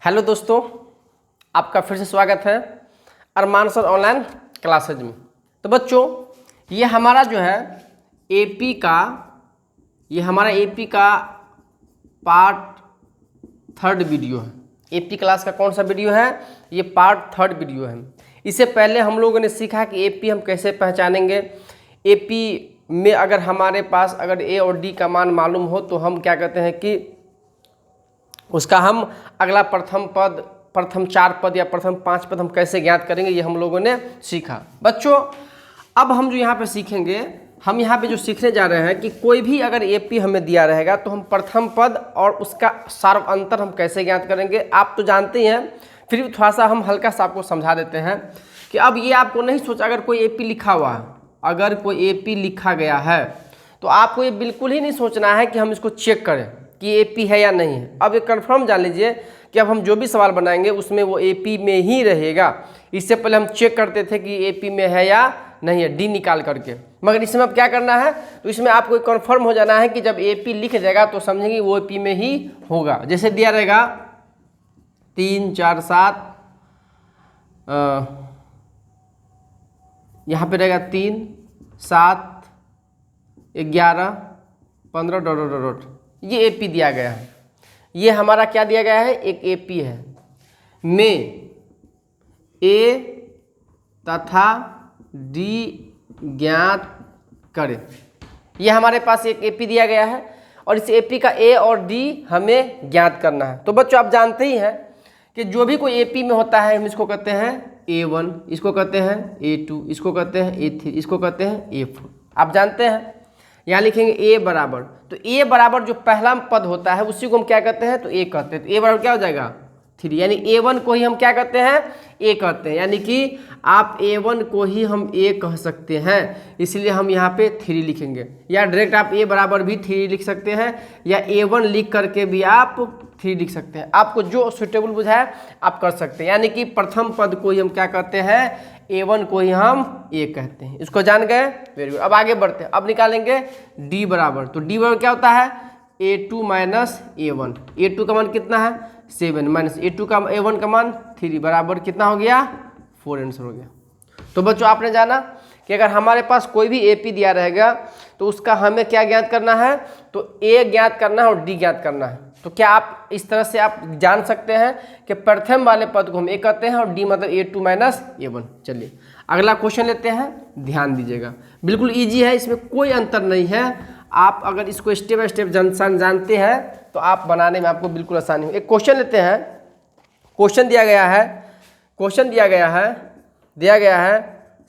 Hello दोस्तों, आपका फिर से स्वागत है अरमान सर ऑनलाइन क्लासेज में। तो बच्चों, ये हमारा जो है एपी का पार्ट 3 वीडियो है। एपी क्लास का कौन सा वीडियो है? ये पार्ट 3 वीडियो है। इससे पहले हम लोगों ने सीखा कि एपी हम कैसे पहचानेंगे। एपी में अगर हमारे पास अगर ए और डी का मान मालूम हो तो हम क्या कहते हैं कि उसका हम अगला प्रथम 4 पद या प्रथम 5 पद हम कैसे ज्ञात करेंगे, ये हम लोगों ने सीखा। बच्चों, अब हम जो यहाँ पे सीखेंगे, हम यहाँ पे जो सीखने जा रहे हैं कि कोई भी अगर एपी हमें दिया रहेगा तो हम प्रथम पद और उसका सार्व अंतर हम कैसे ज्ञात करेंगे। आप तो जानते ही हैं, फिर भी थोड़ा सा हम हल्का सा आपको समझा देते हैं कि अब ये आपको नहीं सोचा, अगर कोई एपी लिखा हुआ है, अगर कोई एपी लिखा गया है तो आपको ये बिल्कुल ही नहीं सोचना है कि हम इसको चेक करें कि एपी है या नहीं है। अब ये कंफर्म जान लीजिए कि अब हम जो भी सवाल बनाएंगे उसमें वो एपी में ही रहेगा। इससे पहले हम चेक करते थे कि एपी में है या नहीं है, डी निकाल करके। मगर इसमें अब क्या करना है, तो इसमें आपको कंफर्म हो जाना है कि जब एपी लिख जाएगा तो समझेंगे वो एपी में ही होगा। जैसे दिया रहेगा 3 4 7, यहाँ पे रहेगा 3 7 11 15 डॉट डॉट डॉट, ये एपी दिया गया है। ये हमारा क्या दिया गया है, एक एपी है में ए तथा डी ज्ञात करें। ये हमारे पास एक एपी दिया गया है और इस एपी का ए और डी हमें ज्ञात करना है। तो बच्चों, आप जानते ही हैं कि जो भी कोई एपी में होता है हम इसको कहते हैं A1, इसको कहते हैं A2, इसको कहते हैं A3, इसको कहते हैं A4। आप जानते हैं, यहाँ लिखेंगे ए बराबर, तो ए बराबर जो पहला पद होता है उसी को हम क्या कहते हैं, तो ए कहते हैं। तो ए बराबर क्या हो जाएगा 3, यानी A1 को ही हम क्या कहते हैं, ए कहते हैं। यानी कि आप A1 को ही हम ए कह सकते हैं, इसलिए हम यहाँ पे 3 लिखेंगे। या डायरेक्ट आप ए बराबर भी 3 लिख सकते हैं, या A1 लिख करके भी आप 3 लिख सकते हैं। आपको जो सुटेबल बुझाए आप कर सकते हैं। यानी कि प्रथम पद को ही हम क्या कहते हैं, A1 को ही हम ए कहते हैं। इसको जान गए, वेरी गुड। अब आगे बढ़ते हैं, अब निकालेंगे डी बराबर। तो डी बराबर क्या होता है, A2 माइनस A1। A2 का मान कितना है 7 माइनस A2 का A1 का मान 3 बराबर कितना हो गया 4 आंसर हो गया। तो बच्चों, आपने जाना कि अगर हमारे पास कोई भी एपी दिया रहेगा तो उसका हमें क्या ज्ञात करना है, तो ए ज्ञात करना है और डी ज्ञात करना है। तो क्या आप इस तरह से आप जान सकते हैं कि प्रथम वाले पद को हम ए कहते हैं और डी मतलब A2 माइनस A1। चलिए अगला क्वेश्चन लेते हैं, ध्यान दीजिएगा। बिल्कुल ईजी है, इसमें कोई अंतर नहीं है। आप अगर इसको स्टेप बाय स्टेप जानते हैं तो आप बनाने में आपको बिल्कुल आसानी हो। एक क्वेश्चन लेते हैं। क्वेश्चन दिया गया है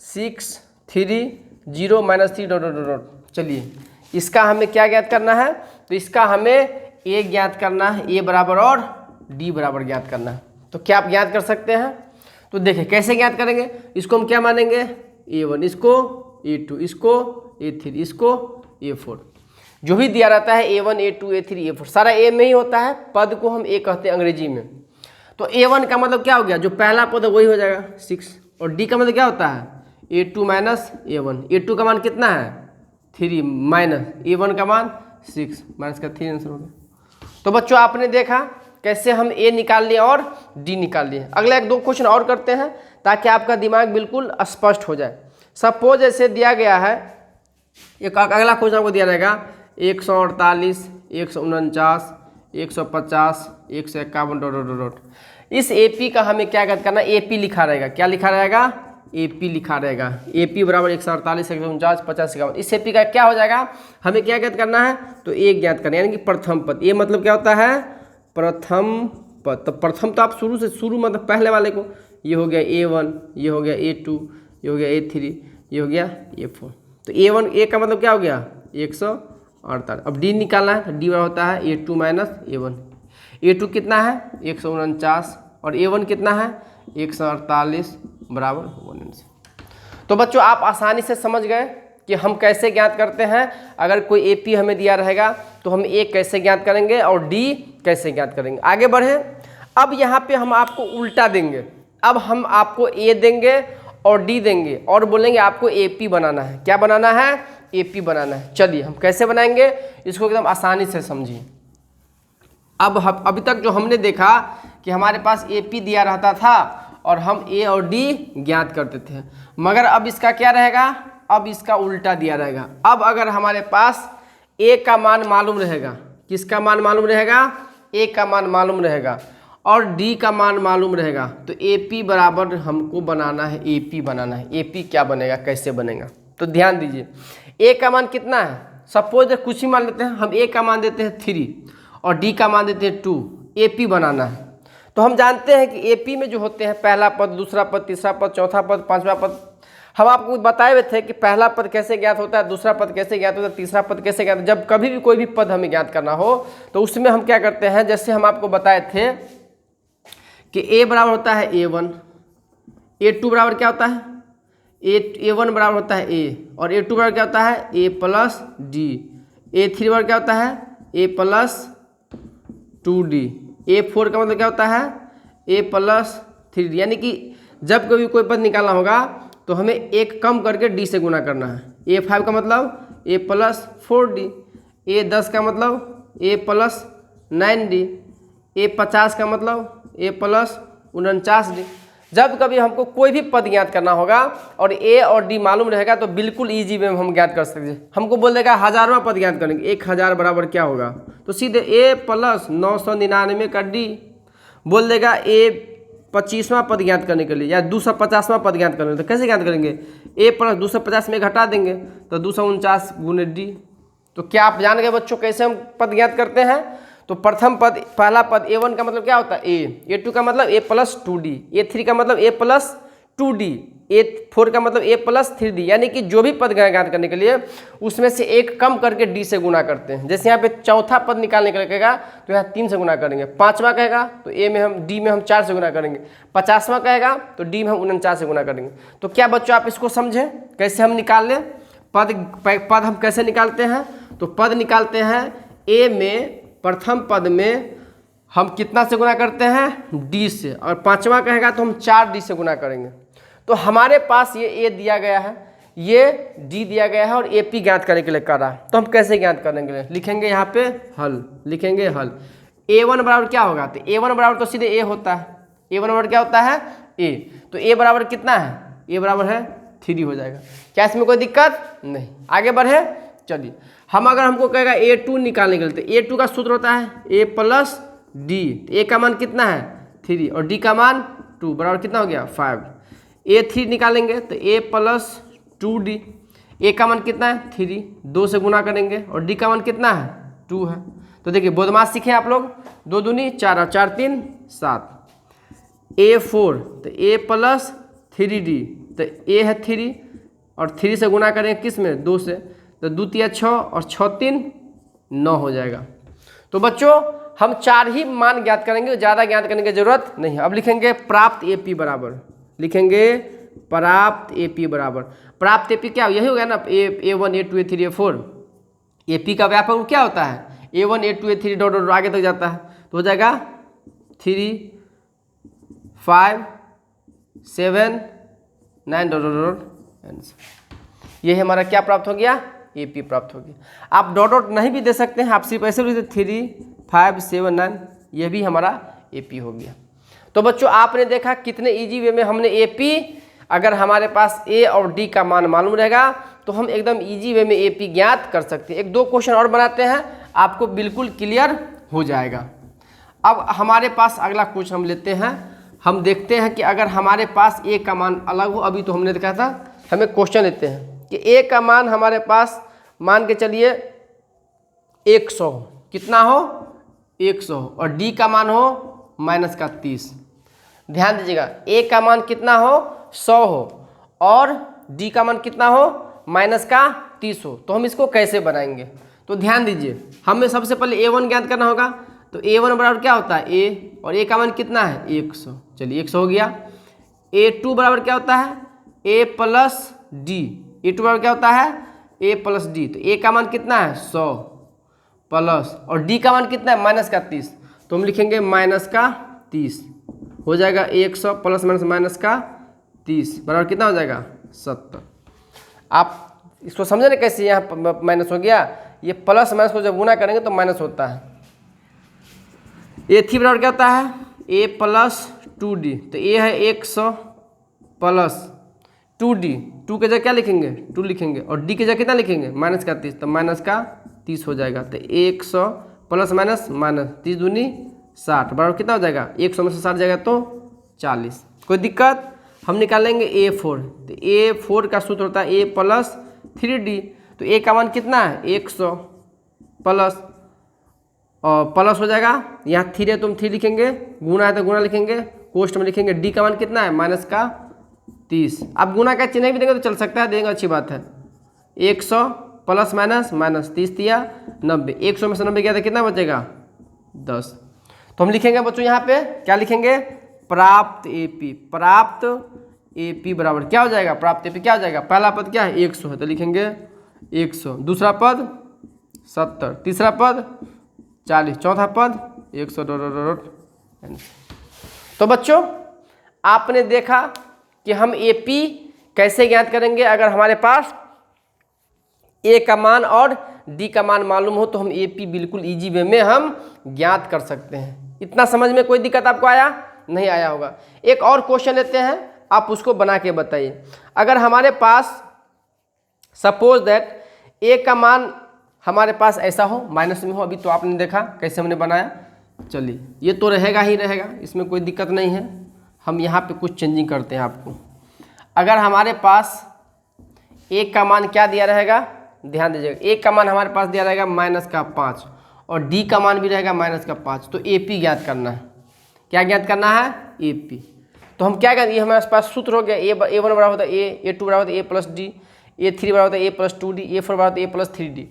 6 3 0 माइनस 3 डॉट डॉट डॉट। चलिए इसका हमें क्या ज्ञात करना है, तो इसका हमें ए ज्ञात करना है, ए बराबर और डी बराबर ज्ञात करना है। तो क्या आप ज्ञात कर सकते हैं, तो देखिए कैसे ज्ञात करेंगे। इसको हम क्या मानेंगे A1, इसको A2, इसको A3, इसको A4। जो भी दिया रहता है A1 A2 A3 A4 सारा ए में ही होता है। पद को हम ए कहते हैं अंग्रेजी में। तो A1 का मतलब क्या हो गया, जो पहला पद है वही हो जाएगा 6, और डी का मतलब क्या होता है A2 माइनस A1। A2 का मान कितना है 3 माइनस A1 का मान 6 माइनस का 3 आंसर हो गया। तो बच्चों, आपने देखा कैसे हम ए निकाल लिए और डी निकाल लिए। अगला 1-2 क्वेश्चन और करते हैं ताकि आपका दिमाग बिल्कुल स्पष्ट हो जाए। सपोज ऐसे दिया गया है, एक अगला क्वेश्चन आपको दिया रहेगा 148 149 150 151 डॉट डॉट डॉट। इस एपी का हमें क्या ज्ञात करना, एपी लिखा रहेगा। क्या लिखा रहेगा, एपी लिखा रहेगा। एपी बराबर 148 149 50 51। इस एपी का क्या हो जाएगा, हमें क्या ज्ञात करना है, तो ए ज्ञात करना है, यानी कि प्रथम पद। ये मतलब क्या होता है, प्रथम पद। तो प्रथम तो आप शुरू मतलब पहले वाले को, ये हो गया A1, ये हो गया A2, ये हो गया A3, ये हो गया A4। तो A1 ए का मतलब क्या हो गया 148। अब डी निकालना है, तो डी बराबर होता है A2 माइनस A1। A2 कितना है 149 और A1 कितना है 148 बराबर 1 आंसर। तो बच्चों, आप आसानी से समझ गए कि हम कैसे ज्ञात करते हैं। अगर कोई एपी हमें दिया रहेगा तो हम ए कैसे ज्ञात करेंगे और डी कैसे ज्ञात करेंगे। आगे बढ़ें। अब यहाँ पे हम आपको उल्टा देंगे। अब हम आपको ए देंगे और डी देंगे और बोलेंगे आपको एपी बनाना है। क्या बनाना है, एपी बनाना है। चलिए हम कैसे बनाएंगे इसको एकदम आसानी से समझिए। अब अभी तक जो हमने देखा कि हमारे पास ए पी दिया रहता था और हम ए और डी ज्ञात करते थे, मगर अब इसका क्या रहेगा, अब इसका उल्टा दिया रहेगा। अब अगर हमारे पास ए का मान मालूम रहेगा, किसका मान मालूम रहेगा, ए का मान मालूम रहेगा और डी का मान मालूम रहेगा, तो ए पी बराबर हमको बनाना है, ए पी बनाना है। ए पी क्या बनेगा, कैसे बनेगा, तो ध्यान दीजिए। ए का मान कितना है, सपोज कुछ ही मान लेते हैं, हम ए का मान देते हैं 3 और डी का मान देते हैं 2। ए पी बनाना है तो हम जानते हैं कि ए पी में जो होते हैं पहला पद, दूसरा पद, तीसरा पद, चौथा पद, पांचवा पद, हम आपको बताए हुए थे कि पहला पद कैसे ज्ञात होता है, दूसरा पद कैसे ज्ञात होता है, तीसरा पद कैसे ज्ञात। जब कभी भी कोई भी पद हमें ज्ञात करना हो तो उसमें हम क्या करते हैं, जैसे हम आपको बताए थे कि ए बराबर होता है A1, A2 बराबर क्या होता है, A1 बराबर होता है ए, और A2 बराबर क्या होता है A प्लस डी, A3 बराबर क्या होता है A प्लस 2D, A4 का मतलब क्या होता है A प्लस 3D। यानी कि जब कभी कोई पद निकालना होगा तो हमें एक कम करके D से गुना करना है। A5 का मतलब A प्लस 4D, A10 का मतलब A प्लस 9D, A50 का मतलब A प्लस 49D। जब कभी हमको कोई भी पद ज्ञात करना होगा और ए और डी मालूम रहेगा तो बिल्कुल इजी वे में हम ज्ञात कर सकते हैं। हमको बोल देगा हजारवां पद ज्ञात करेंगे, 1000 बराबर क्या होगा, तो सीधे ए प्लस 999 का डी। बोल देगा ए 25वां पद ज्ञात करने के लिए या 250वां पद ज्ञात करने, तो कैसे ज्ञात करेंगे, ए प्लस 250 में घटा देंगे तो 249 गुने डी। तो क्या आप जान गए बच्चों कैसे हम पद ज्ञात करते हैं। तो प्रथम पद, पहला पद A1 का मतलब क्या होता है ए, A2 का मतलब A प्लस 2D, A3 का मतलब A प्लस 2D, A4 का मतलब A प्लस 3D। यानी कि जो भी पद ज्ञात करने के लिए उसमें से एक कम करके D से गुना करते हैं। जैसे यहाँ पे चौथा पद निकालने के लिए कहेगा तो यहाँ 3 से गुना करेंगे, पाँचवा कहेगा तो D में हम 4 से गुना करेंगे, 50वां कहेगा तो D में हम 49 से गुना करेंगे। तो क्या बच्चों आप इसको समझें कैसे हम निकाल लें पद हम कैसे निकालते हैं। तो पद निकालते हैं ए में, प्रथम पद में हम कितना से गुना करते हैं डी से, और पांचवा कहेगा तो हम 4D से गुना करेंगे। तो हमारे पास ये ए दिया गया है, ये डी दिया गया है और ए पी ज्ञात करने के लिए कर रहा है। तो हम कैसे ज्ञात करेंगे, लिखेंगे यहाँ पे हल, लिखेंगे हल। A1 बराबर क्या होगा, तो A1 बराबर तो सीधे ए होता है, A1 बराबर क्या होता है ए, तो ए बराबर कितना है, ए बराबर है 3 हो जाएगा। क्या इसमें कोई दिक्कत नहीं, आगे बढ़े। चलिए हम अगर हमको कहेगा A2 निकालने के लिए, तो A2 का सूत्र होता है A प्लस डी, ए का मान कितना है 3 और डी का मान 2 बराबर कितना हो गया 5। A3 निकालेंगे तो A प्लस 2D, ए का मान कितना है 3, 2 से गुना करेंगे और डी का मान कितना है 2 है। तो देखिए बोधमास सीखे आप लोग, 2 दूनी 4 और 4 3 7। A4 तो A प्लस 3D, तो ए है 3 और 3 से गुना करेंगे किस में 2 से, तो 2 3 6 और 6 3 9 हो जाएगा। तो बच्चों हम 4 ही मान ज्ञात करेंगे, ज़्यादा ज्ञात करने की जरूरत नहीं है। अब लिखेंगे प्राप्त ए पी बराबर, लिखेंगे प्राप्त ए पी बराबर, प्राप्त ए पी क्या यही हो गया ना, A1 A2 A3 A4। A P का व्यापक क्या होता है A1 A2 A3 dot dot आगे तक जाता है, तो हो जाएगा 3 5 7 9 डॉट डॉट। ये हमारा क्या प्राप्त हो गया, ए पी प्राप्त हो गया। आप डॉट डॉट नहीं भी दे सकते हैं, आप सिर्फ ऐसे भी 3 5 7 9, ये भी हमारा ए पी हो गया। तो बच्चों आपने देखा कितने इजी वे में हमने ए पी, अगर हमारे पास ए और डी का मान मालूम रहेगा तो हम एकदम इजी वे में ए पी ज्ञात कर सकते हैं। 1-2 क्वेश्चन और बनाते हैं, आपको बिल्कुल क्लियर हो जाएगा। अब हमारे पास अगला क्वेश्चन हम लेते हैं, हम देखते हैं कि अगर हमारे पास ए का मान अलग हो, अभी तो हमने देखा था, हमें क्वेश्चन लेते हैं कि ए का मान हमारे पास मान के चलिए 100, कितना हो 100, और डी का मान हो -30। ध्यान दीजिएगा, ए का मान कितना हो 100 हो और डी का मान कितना हो -30 हो, तो हम इसको कैसे बनाएंगे। तो ध्यान दीजिए, हमें सबसे पहले A1 ज्ञात करना होगा। तो A1 बराबर क्या होता है ए, और ए का मान कितना है 100, चलिए 100 हो गया। A2 बराबर क्या होता है ए प्लस डी, A2 बराबर क्या होता है ए प्लस डी, तो ए का मान कितना है 100 प्लस, और डी का मान कितना है -30, तो हम लिखेंगे -30 हो जाएगा 100 प्लस -30 बराबर कितना हो जाएगा 70। आप इसको समझे ना कैसे, यहाँ माइनस हो गया, ये प्लस माइनस को जब गुना करेंगे तो माइनस होता है। A3 बराबर क्या होता है a प्लस 2d, तो a है 100 प्लस 2d, 2 के जगह क्या लिखेंगे 2 लिखेंगे, और d के जगह कितना लिखेंगे माइनस का 30, तो माइनस का 30 हो जाएगा। तो 100 प्लस माइनस माइनस 30 दूनी 60 बराबर कितना हो जाएगा 100 में से 60 जाएगा तो 40। कोई दिक्कत? हम निकालेंगे a4, तो a4 का सूत्र होता है a प्लस 3d, तो a का मान कितना है 100 प्लस और प्लस हो जाएगा, यहाँ 3 है तो हम 3 लिखेंगे, गुना है तो गुना लिखेंगे, कोष्ट में लिखेंगे, d का मान कितना है माइनस का 30। अब गुना का चिन्ह भी देंगे तो चल सकता है, देंगे अच्छी बात है। 100 प्लस माइनस माइनस 30 दिया 90, 100 में से 90 गया तो कितना बचेगा 10। तो हम लिखेंगे बच्चों यहाँ पे क्या लिखेंगे प्राप्त AP, प्राप्त AP बराबर क्या हो जाएगा, प्राप्त AP क्या हो जाएगा, पहला पद क्या है 100 है तो लिखेंगे 100, दूसरा पद 70, तीसरा पद 40, चौथा पद 100 तो बच्चों आपने देखा कि हम AP कैसे ज्ञात करेंगे। अगर हमारे पास A का मान और D का मान मालूम हो तो हम AP बिल्कुल इजी वे में हम ज्ञात कर सकते हैं। इतना समझ में कोई दिक्कत आपको आया? नहीं आया होगा। एक और क्वेश्चन लेते हैं, आप उसको बना के बताइए। अगर हमारे पास सपोज दैट A का मान हमारे पास ऐसा हो, माइनस में हो, अभी तो आपने देखा कैसे हमने बनाया, चलिए ये तो रहेगा ही रहेगा, इसमें कोई दिक्कत नहीं है। हम यहाँ पे कुछ चेंजिंग करते हैं आपको। अगर हमारे पास A का मान क्या दिया रहेगा, ध्यान दीजिएगा, A का मान हमारे पास दिया रहेगा माइनस का 5 और D का मान भी रहेगा माइनस का 5, तो AP ज्ञात करना है। क्या ज्ञात करना है AP। तो हम क्या करें, ये हमारे पास सूत्र हो गया, A1 बराबर होता है A, A2 बराबर होता है A प्लस D, A3 बराबर होता है A प्लस 2D, A4 बराबर होता है A प्लस 3D।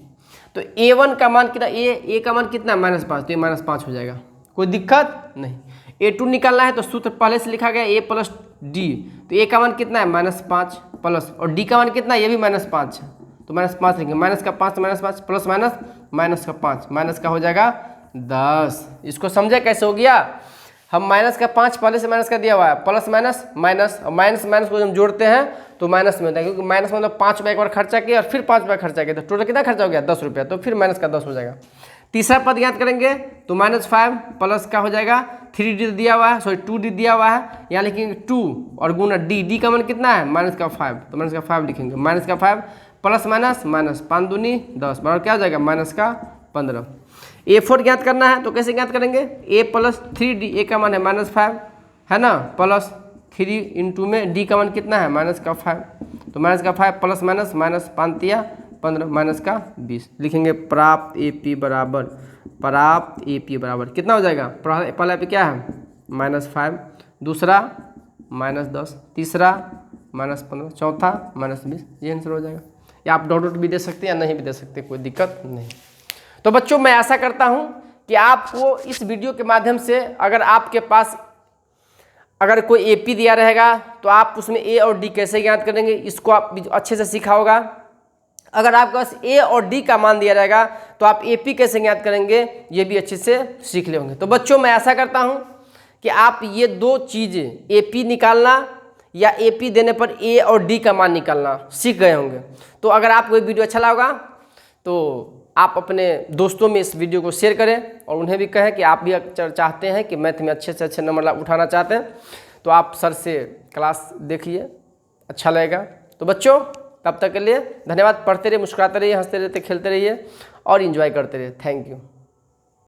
तो A1 का मान कितना, A का मान कितना -5, तो ये -5 हो जाएगा, कोई दिक्कत नहीं। A2 निकालना है तो सूत्र पहले से लिखा गया A प्लस D, तो A का मान कितना है -5 प्लस, और D का मान कितना है, ये भी -5 है, तो -5 लिखेंगे, माइनस का 5 -5 प्लस माइनस माइनस का 5, माइनस का हो जाएगा 10। इसको समझे कैसे हो गया? हम माइनस का 5 पहले से माइनस का दिया हुआ है, प्लस माइनस माइनस, और माइनस माइनस को हम जोड़ते हैं तो माइनस में होता है, क्योंकि माइनस मतलब 5 रुपये एक बार खर्चा किया और फिर 5 रुपये खर्चा किया, तो टोटल कितना खर्चा हो गया 10 रुपया, तो फिर माइनस का 10 हो जाएगा। तीसरा पद ज्ञात करेंगे तो -5 प्लस का हो जाएगा 3D दिया हुआ है, सॉरी 2D दिया हुआ है, यहाँ लिखेंगे 2 और गुना D का मान कितना है माइनस का 5, तो माइनस का 5 लिखेंगे, माइनस का 5 प्लस माइनस माइनस 5 दूनी 10 बराबर क्या हो जाएगा माइनस का 15। A4 ज्ञात करना है तो कैसे ज्ञात करेंगे, A प्लस 3D, A का मान है -5 है ना, प्लस 3 इंटू में D का मान कितना है माइनस का 5, तो माइनस का 5 प्लस माइनस माइनस 5 तिया 15 माइनस का 20, लिखेंगे प्राप्त AP बराबर, प्राप्त AP बराबर कितना हो जाएगा, पहला पे क्या है -5, दूसरा -10, तीसरा -15, चौथा -20, ये आंसर हो जाएगा। या आप डॉट भी दे सकते हैं या नहीं भी दे सकते, कोई दिक्कत नहीं। तो बच्चों मैं आशा करता हूं कि आपको इस वीडियो के माध्यम से, अगर आपके पास अगर कोई AP दिया रहेगा तो आप उसमें A और D कैसे ज्ञात करेंगे इसको आप अच्छे से सीखा होगा। अगर आपके पास A और D का मान दिया रहेगा तो आप AP कैसे ज्ञात करेंगे ये भी अच्छे से सीख ले होंगे। तो बच्चों मैं आशा करता हूं कि आप ये दो चीज़ें AP निकालना या AP देने पर A और D का मान निकालना सीख गए होंगे। तो अगर आपको ये वीडियो अच्छा लगा तो आप अपने दोस्तों में इस वीडियो को शेयर करें और उन्हें भी कहें कि आप भी चाहते हैं कि मैथ में अच्छे से अच्छे नंबर उठाना चाहते हैं, तो आप सर से क्लास देखिए, अच्छा लगेगा। तो बच्चों तब तक के लिए धन्यवाद। पढ़ते रहिए, मुस्कुराते रहिए, हंसते रहते, खेलते रहिए और एंजॉय करते रहिए। Thank you.